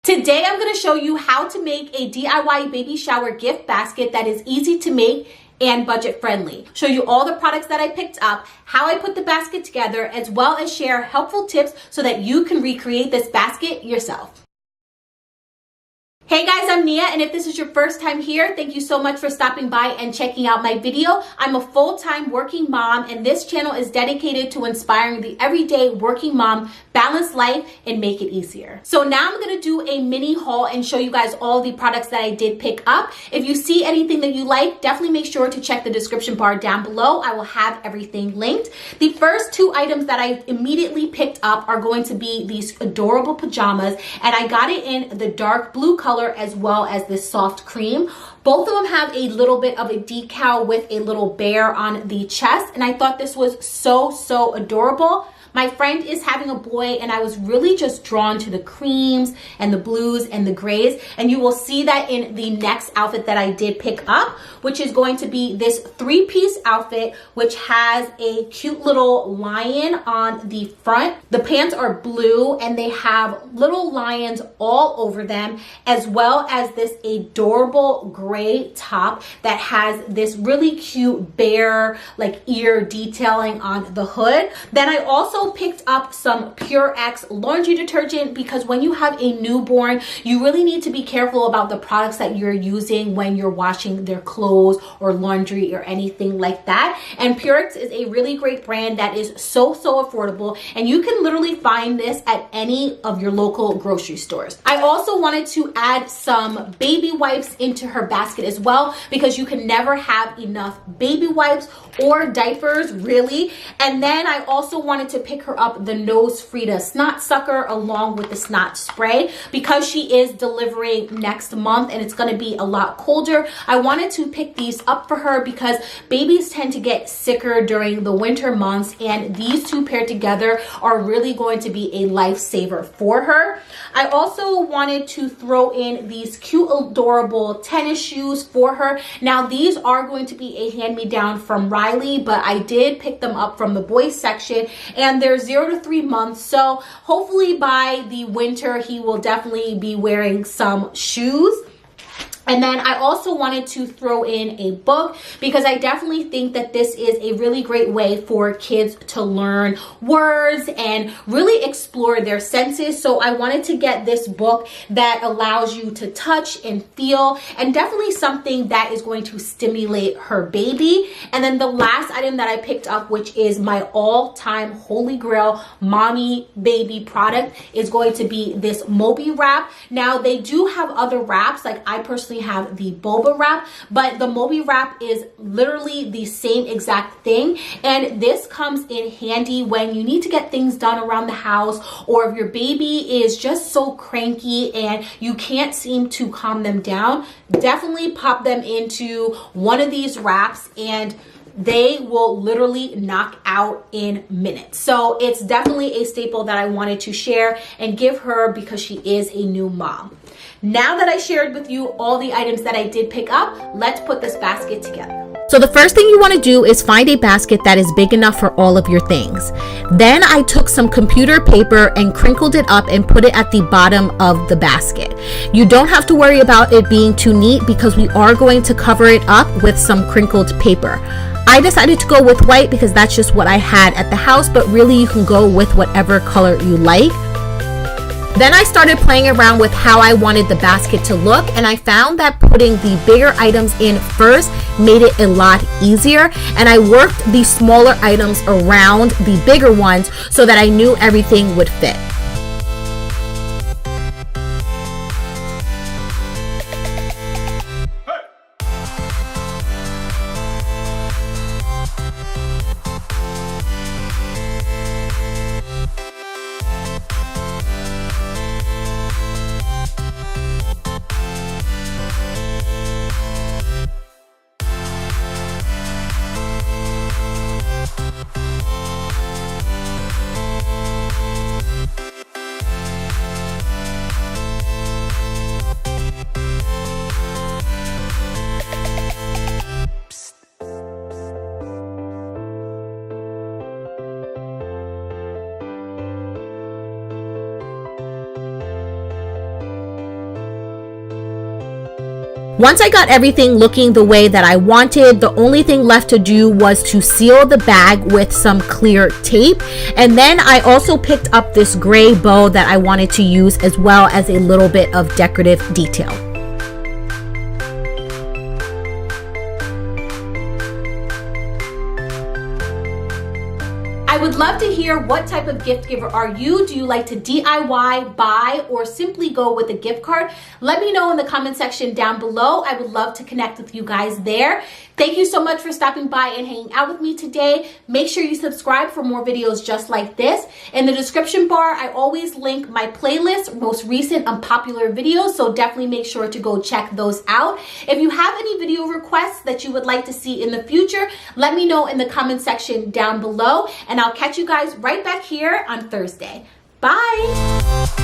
Today I'm going to show you how to make a DIY baby shower gift basket that is easy to make and budget friendly. Show you all the products that I picked up, how I put the basket together, as well as share helpful tips so that you can recreate this basket yourself. Hey guys, I'm Nia, and if this is your first time here, thank you so much for stopping by and checking out my video. I'm a full-time working mom, and this channel is dedicated to inspiring the everyday working mom balance life and make it easier. So now I'm going to do a mini haul and show you guys all the products that I did pick up. If you see anything that you like, definitely make sure to check the description bar down below. I will have everything linked. The first two items that I immediately picked up are going to be these adorable pajamas, and I got it in the dark blue color as well as this soft cream. Both of them have a little bit of a decal with a little bear on the chest, and I thought this was so adorable. My friend is having a boy, and I was really just drawn to the creams and the blues and the grays, and you will see that in the next outfit that I did pick up, which is going to be this three-piece outfit, which has a cute little lion on the front. The pants are blue, and they have little lions all over them, as well as this adorable gray top that has this really cute bear like ear detailing on the hood. Then I also picked up some PUREX laundry detergent, because when you have a newborn, you really need to be careful about the products that you're using when you're washing their clothes or laundry or anything like that. And PUREX is a really great brand that is so affordable, and you can literally find this at any of your local grocery stores. I also wanted to add some baby wipes into her basket as well, because you can never have enough baby wipes or diapers, really. And then I also wanted to pick her up the NOSEFRIDA SNOTSUCKER along with the snot spray, because she is delivering next month and it's going to be a lot colder. I wanted to pick these up for her because babies tend to get sicker during the winter months, and these two paired together are really going to be a lifesaver for her. I also wanted to throw in these cute adorable tennis shoes for her. Now these are going to be a hand-me-down from Riley, but I did pick them up from the boys section, and they're 0 to 3 months, so hopefully by the winter he will definitely be wearing some shoes. And then I also wanted to throw in a book, because I definitely think that this is a really great way for kids to learn words and really explore their senses. So I wanted to get this book that allows you to touch and feel, and definitely something that is going to stimulate her baby. And then the last item that I picked up, which is my all-time holy grail mommy baby product, is going to be this MOBY WRAP. Now they do have other wraps, like I personally have the boba wrap, but the MOBY WRAP is literally the same exact thing, and this comes in handy when you need to get things done around the house, or if your baby is just so cranky and you can't seem to calm them down. Definitely pop them into one of these wraps and they will literally knock out in minutes. So it's definitely a staple that I wanted to share and give her, because she is a new mom. Now that I shared with you all the items that I did pick up, let's put this basket together. So the first thing you want to do is find a basket that is big enough for all of your things. Then I took some computer paper and crinkled it up and put it at the bottom of the basket. You don't have to worry about it being too neat, because we are going to cover it up with some crinkled paper. I decided to go with white because that's just what I had at the house, but really you can go with whatever color you like. Then I started playing around with how I wanted the basket to look, and I found that putting the bigger items in first made it a lot easier, and I worked the smaller items around the bigger ones so that I knew everything would fit. Once I got everything looking the way that I wanted, the only thing left to do was to seal the bag with some clear tape. And then I also picked up this gray bow that I wanted to use, as well as a little bit of decorative detail. I would love to hear what type of gift giver are you? Do you like to DIY, buy, or simply go with a gift card? Let me know in the comment section down below. I would love to connect with you guys there. Thank you so much for stopping by and hanging out with me today. Make sure you subscribe for more videos just like this. In the description bar, I always link my playlist, most recent unpopular videos, so definitely make sure to go check those out. If you have any video requests that you would like to see in the future, let me know in the comment section down below, and I'll catch you guys right back here on Thursday. Bye!